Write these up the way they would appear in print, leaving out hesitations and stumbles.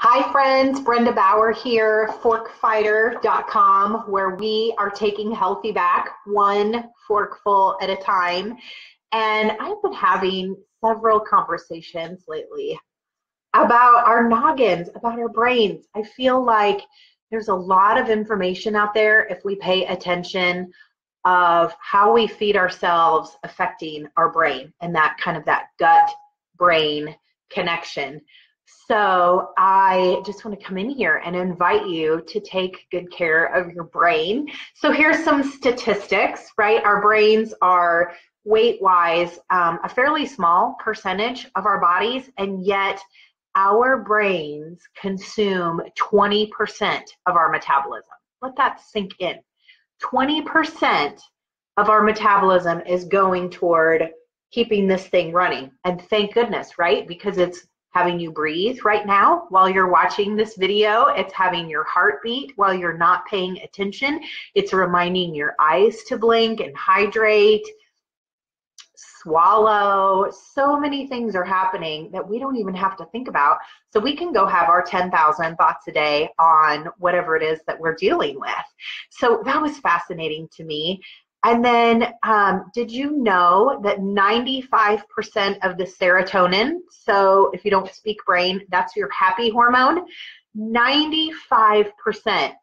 Hi friends, Brenda Bauer here, forkfighter.com, where we are taking healthy back one forkful at a time. And I've been having several conversations lately about our noggins, about our brains. I feel like there's a lot of information out there if we pay attention of how we feed ourselves affecting our brain and that gut brain connection. So I just want to come in here and invite you to take good care of your brain. So here's some statistics, right? Our brains are weight-wise a fairly small percentage of our bodies, and yet our brains consume 20% of our metabolism. Let that sink in. 20% of our metabolism is going toward keeping this thing running. And thank goodness, right? Because it's having you breathe right now while you're watching this video. It's having your heartbeat while you're not paying attention. It's reminding your eyes to blink and hydrate, swallow. So many things are happening that we don't even have to think about. So we can go have our 10,000 thoughts a day on whatever it is that we're dealing with. So that was fascinating to me. And then did you know that 95% of the serotonin, so if you don't speak brain, that's your happy hormone, 95%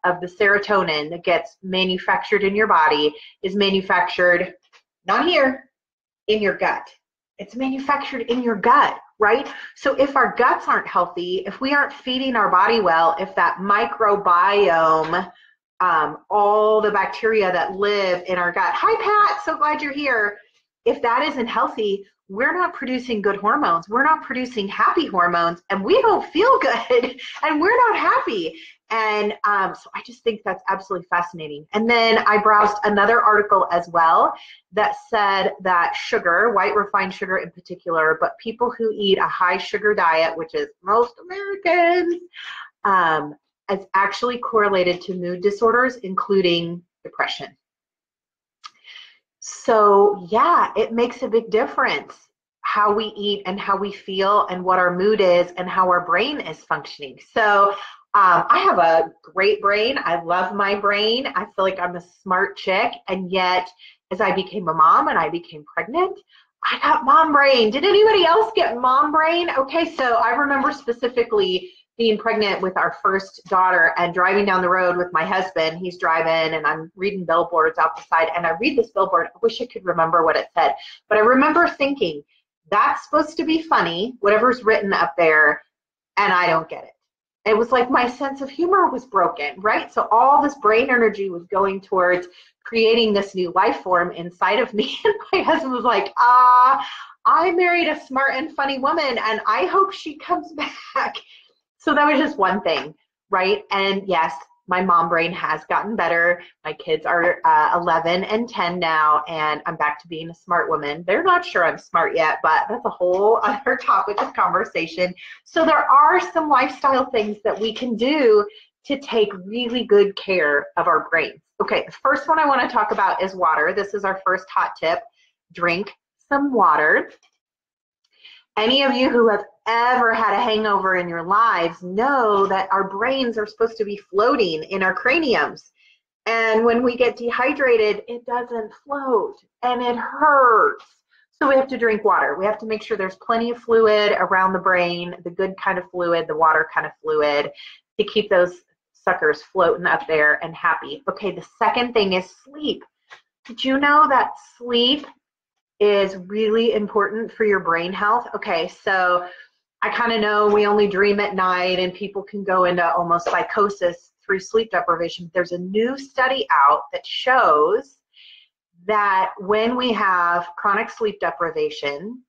of the serotonin that gets manufactured in your body is manufactured, not here, in your gut. It's manufactured in your gut, right? So if our guts aren't healthy, if we aren't feeding our body well, if that microbiome, all the bacteria that live in our gut. Hi, Pat, so glad you're here. If that isn't healthy, we're not producing good hormones. We're not producing happy hormones, and we don't feel good, and we're not happy. And so I just think that's absolutely fascinating. And then I browsed another article as well that said that sugar, white refined sugar in particular, but people who eat a high sugar diet, which is most Americans, is actually correlated to mood disorders, including depression. So yeah, it makes a big difference how we eat and how we feel and what our mood is and how our brain is functioning. So I have a great brain. I love my brain. I feel like I'm a smart chick. And yet, as I became a mom and I became pregnant, I got mom brain. Did anybody else get mom brain? Okay, so I remember specifically being pregnant with our first daughter and driving down the road with my husband. He's driving and I'm reading billboards out the side, and I read this billboard. I wish I could remember what it said, but I remember thinking, that's supposed to be funny, whatever's written up there, and I don't get it. It was like my sense of humor was broken, right? So all this brain energy was going towards creating this new life form inside of me. And my husband was like, I married a smart and funny woman, and I hope she comes back. So that was just one thing, right? And yes, my mom brain has gotten better. My kids are 11 and 10 now, and I'm back to being a smart woman. They're not sure I'm smart yet, but that's a whole other topic of conversation. So there are some lifestyle things that we can do to take really good care of our brains. Okay, the first one I want to talk about is water. This is our first hot tip. Drink some water. Any of you who have ever had a hangover in your lives know that our brains are supposed to be floating in our craniums. And when we get dehydrated, it doesn't float and it hurts. So we have to drink water. We have to make sure there's plenty of fluid around the brain, the good kind of fluid, the water kind of fluid, to keep those suckers floating up there and happy. Okay, the second thing is sleep. Did you know that sleep is really important for your brain health? Okay, so I kind of know we only dream at night and people can go into almost psychosis through sleep deprivation. There's a new study out that shows that when we have chronic sleep deprivation,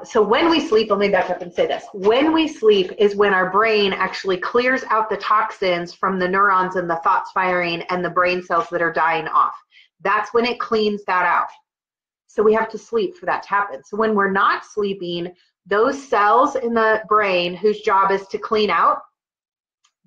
so when we sleep, let me back up and say this. When we sleep is when our brain actually clears out the toxins from the neurons and the thoughts firing and the brain cells that are dying off. That's when it cleans that out. So we have to sleep for that to happen. So when we're not sleeping, those cells in the brain whose job is to clean out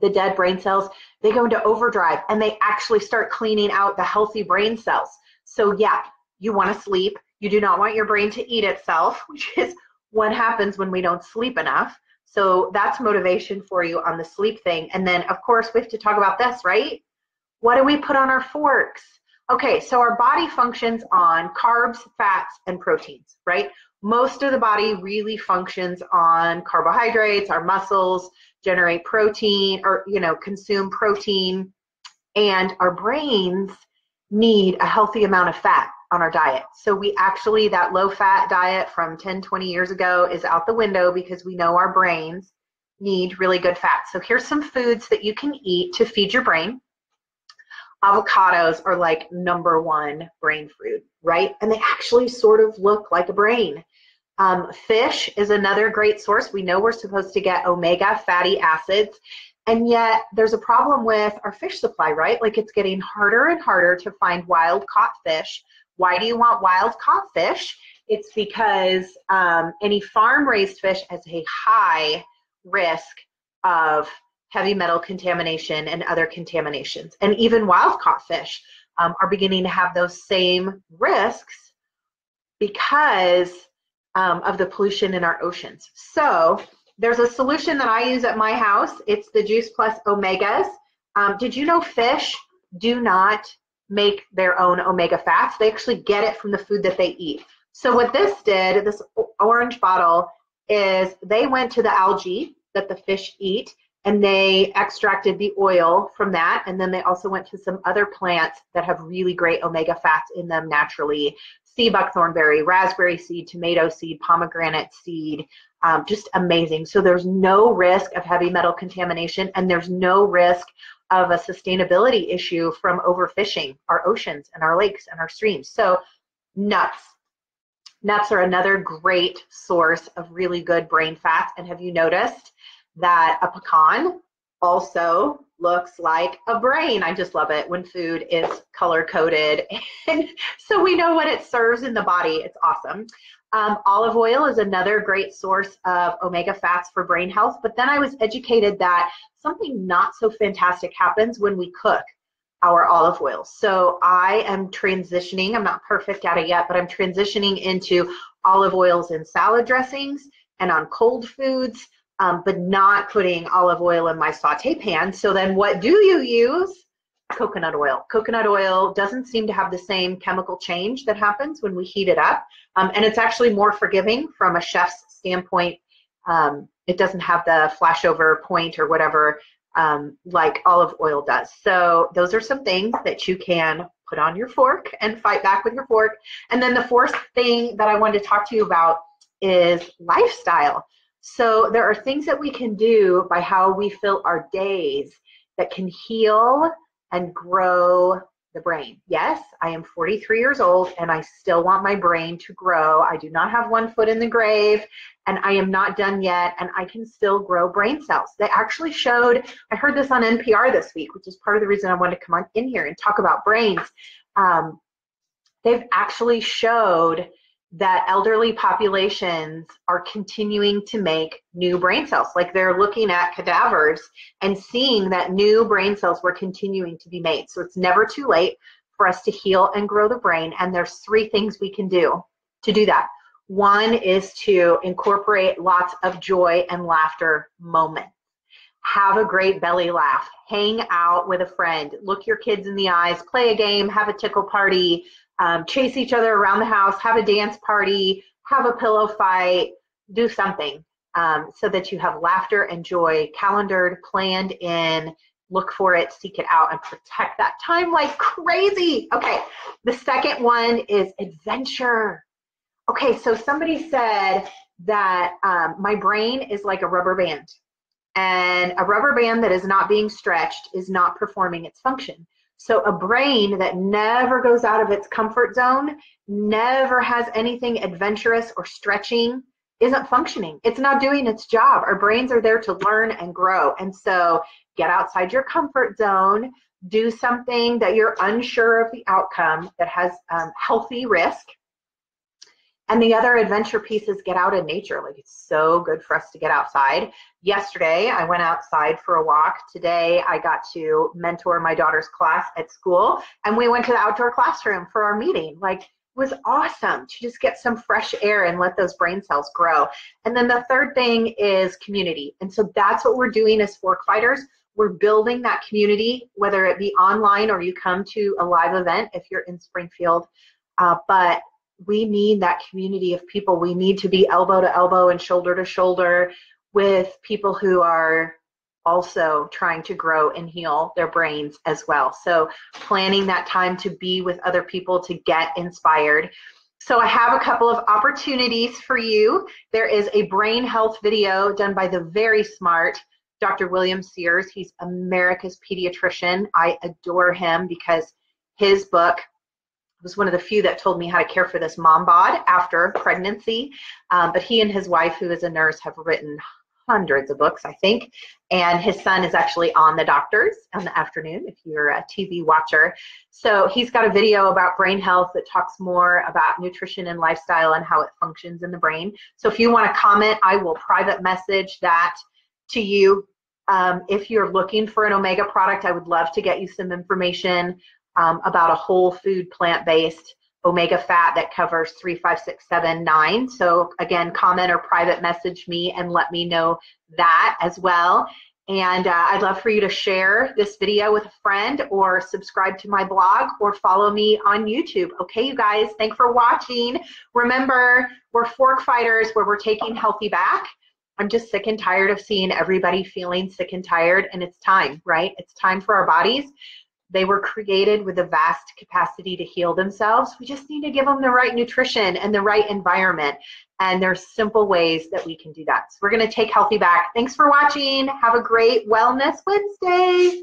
the dead brain cells, they go into overdrive and they actually start cleaning out the healthy brain cells. So yeah, you want to sleep. You do not want your brain to eat itself, which is what happens when we don't sleep enough. So that's motivation for you on the sleep thing. And then, of course, we have to talk about this, right? What do we put on our forks? Okay, so our body functions on carbs, fats, and proteins, right? Most of the body really functions on carbohydrates. Our muscles generate protein, or, consume protein, and our brains need a healthy amount of fat on our diet. So we actually, that low fat diet from 10, 20 years ago is out the window because we know our brains need really good fat. So here's some foods that you can eat to feed your brain. Avocados are like #1 brain food, right? And they actually sort of look like a brain. Fish is another great source. We know we're supposed to get omega fatty acids, and yet there's a problem with our fish supply, right? Like it's getting harder and harder to find wild caught fish. Why do you want wild caught fish? It's because any farm raised fish has a high risk of heavy metal contamination and other contaminations. And even wild caught fish are beginning to have those same risks because of the pollution in our oceans. So there's a solution that I use at my house. It's the Juice Plus Omegas. Did you know fish do not make their own omega fats? They actually get it from the food that they eat. So what this did, this orange bottle, is they went to the algae that the fish eat, and they extracted the oil from that. And then they also went to some other plants that have really great omega fats in them naturally. Sea buckthornberry, raspberry seed, tomato seed, pomegranate seed, just amazing. So there's no risk of heavy metal contamination, and there's no risk of a sustainability issue from overfishing our oceans and our lakes and our streams. So nuts. Nuts are another great source of really good brain fats. And have you noticed that a pecan also looks like a brain? I just love it when food is color coded, and so we know what it serves in the body. It's awesome. Olive oil is another great source of omega fats for brain health, but then I was educated that something not so fantastic happens when we cook our olive oil. So I am transitioning, I'm not perfect at it yet, but I'm transitioning into olive oils in salad dressings and on cold foods, but not putting olive oil in my saute pan. So then what do you use? Coconut oil. Coconut oil doesn't seem to have the same chemical change that happens when we heat it up. And it's actually more forgiving from a chef's standpoint. It doesn't have the flashover point or whatever like olive oil does. So those are some things that you can put on your fork and fight back with your fork. And then the fourth thing that I wanted to talk to you about is lifestyle. So there are things that we can do by how we fill our days that can heal and grow the brain. Yes, I am 43 years old and I still want my brain to grow. I do not have one foot in the grave and I am not done yet, and I can still grow brain cells. They actually showed, I heard this on NPR this week, which is part of the reason I wanted to come on in here and talk about brains. They've actually showed that elderly populations are continuing to make new brain cells. Like they're looking at cadavers and seeing that new brain cells were continuing to be made. So it's never too late for us to heal and grow the brain. And there's 3 things we can do to do that. One is to incorporate lots of joy and laughter moments. Have a great belly laugh, hang out with a friend, look your kids in the eyes, play a game, have a tickle party, chase each other around the house, have a dance party, have a pillow fight, do something so that you have laughter and joy calendared, planned in, look for it, seek it out, and protect that time like crazy. Okay, the second one is adventure. Okay, so somebody said that my brain is like a rubber band, and a rubber band that is not being stretched is not performing its function. So a brain that never goes out of its comfort zone, never has anything adventurous or stretching, isn't functioning. It's not doing its job. Our brains are there to learn and grow. And so get outside your comfort zone, do something that you're unsure of the outcome that has healthy risk. And the other adventure piece is get out in nature. Like it's so good for us to get outside. Yesterday, I went outside for a walk. Today, I got to mentor my daughter's class at school, and we went to the outdoor classroom for our meeting. Like was awesome to just get some fresh air and let those brain cells grow. And then the third thing is community. And so that's what we're doing as Fork Fighters. We're building that community, whether it be online or you come to a live event if you're in Springfield. But we need that community of people. We need to be elbow to elbow and shoulder to shoulder with people who are also trying to grow and heal their brains as well. So planning that time to be with other people to get inspired. So I have a couple of opportunities for you. There is a brain health video done by the very smart Dr. William Sears. He's America's pediatrician. I adore him because his book was one of the few that told me how to care for this mom bod after pregnancy. But he and his wife, who is a nurse, have written hundreds of books, I think. And his son is actually on The Doctors in the afternoon, if you're a TV watcher. So he's got a video about brain health that talks more about nutrition and lifestyle and how it functions in the brain. So if you want to comment, I will private message that to you. If you're looking for an omega product, I would love to get you some information about a whole food plant-based omega fat that covers 3, 5, 6, 7, 9. So again, comment or private message me and let me know that as well. And I'd love for you to share this video with a friend or subscribe to my blog or follow me on YouTube. Okay, you guys, thanks for watching. Remember, we're Fork Fighters where we're taking healthy back. I'm just sick and tired of seeing everybody feeling sick and tired, and it's time, right? It's time for our bodies. They were created with a vast capacity to heal themselves. We just need to give them the right nutrition and the right environment. And there's simple ways that we can do that. So we're going to take healthy back. Thanks for watching. Have a great Wellness Wednesday.